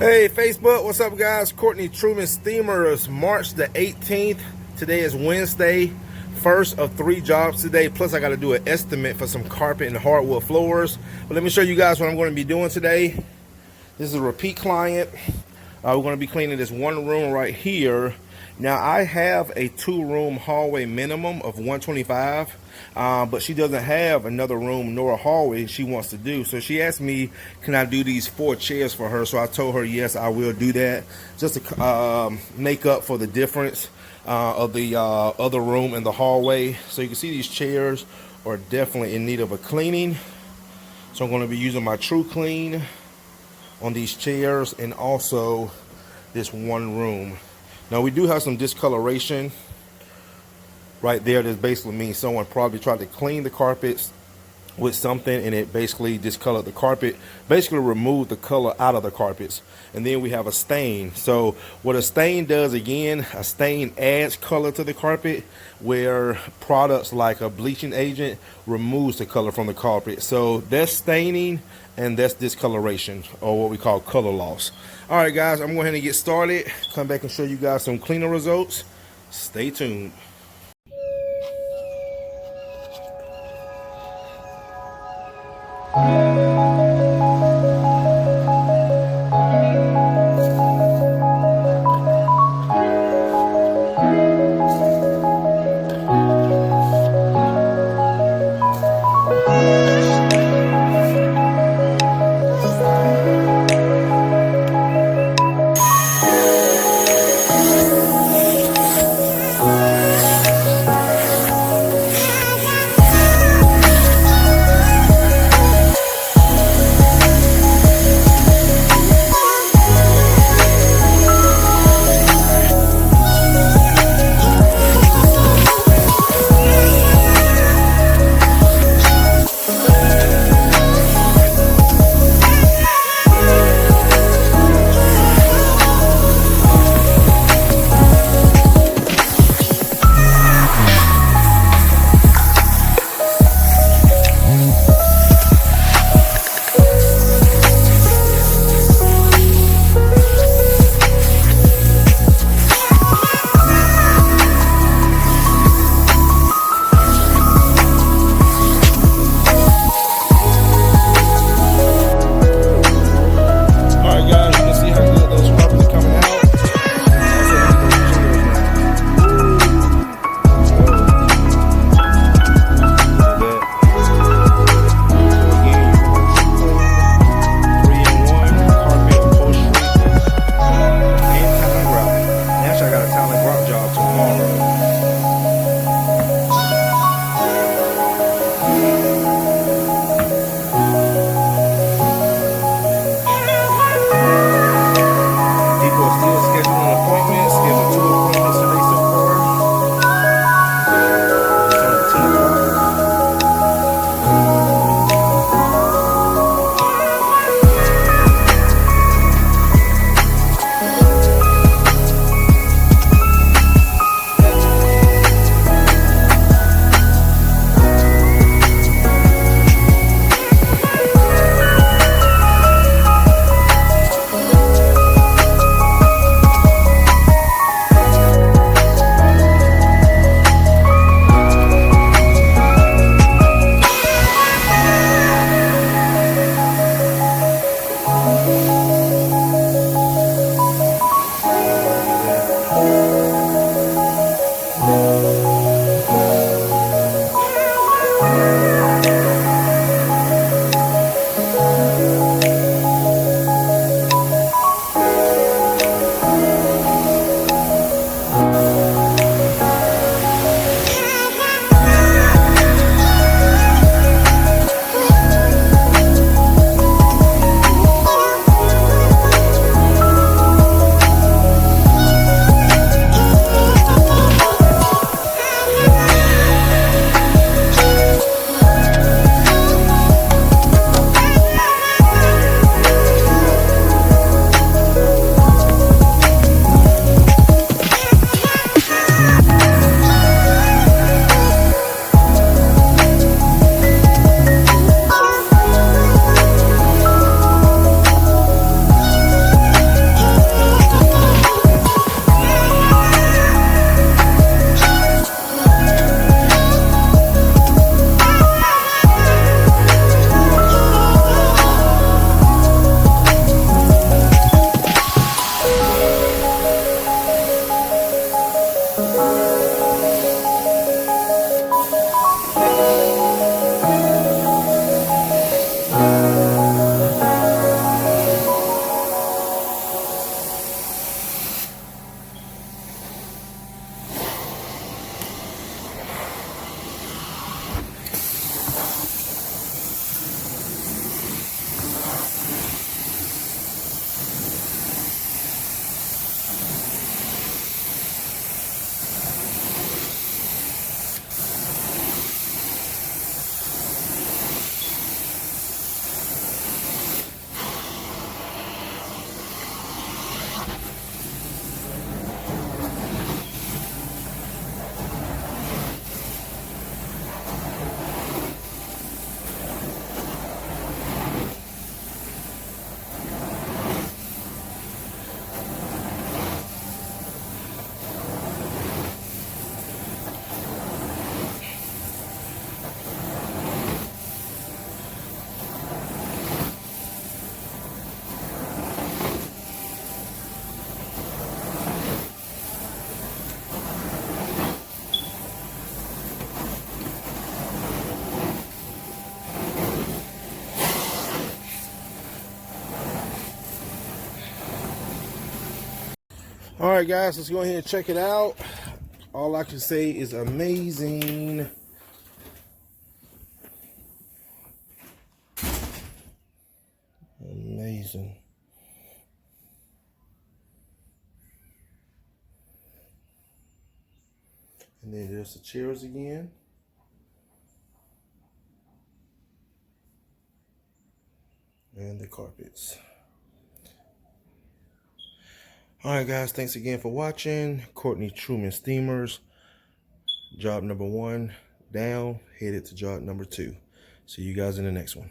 Hey Facebook, what's up guys? Courtney Truman Steamer is March the 18th. Today is Wednesday, first of 3 jobs today. Plus I got to do an estimate for some carpet and hardwood floors. But let me show you guys what I'm going to be doing today. This is a repeat client. We're going to be cleaning this one room right here. Now I have a 2-room hallway minimum of 125, but she doesn't have another room nor a hallway she wants to do. So she asked me, can I do these 4 chairs for her? So I told her yes, I will do that, just to make up for the difference of the other room and the hallway. So you can see these chairs are definitely in need of a cleaning. So I'm going to be using my TRU-CLEAN on these chairs and also this one room. Now we do have some discoloration right there. That basically means someone probably tried to clean the carpets with something and it basically discolored the carpet, basically removed the color out of the carpets. And then we have a stain. So what a stain does, again, a stain adds color to the carpet, where products like a bleaching agent removes the color from the carpet. So that's staining and that's discoloration, or what we call color loss. All right guys, I'm going to go ahead and get started, come back and show you guys some cleaner results. Stay tuned. All right, guys, let's go ahead and check it out. All I can say is amazing. Amazing. And then there's the chairs again. And the carpets. All right, guys, thanks again for watching. Courtney Truman Steamers. Job number 1 down, headed to job number 2. See you guys in the next one.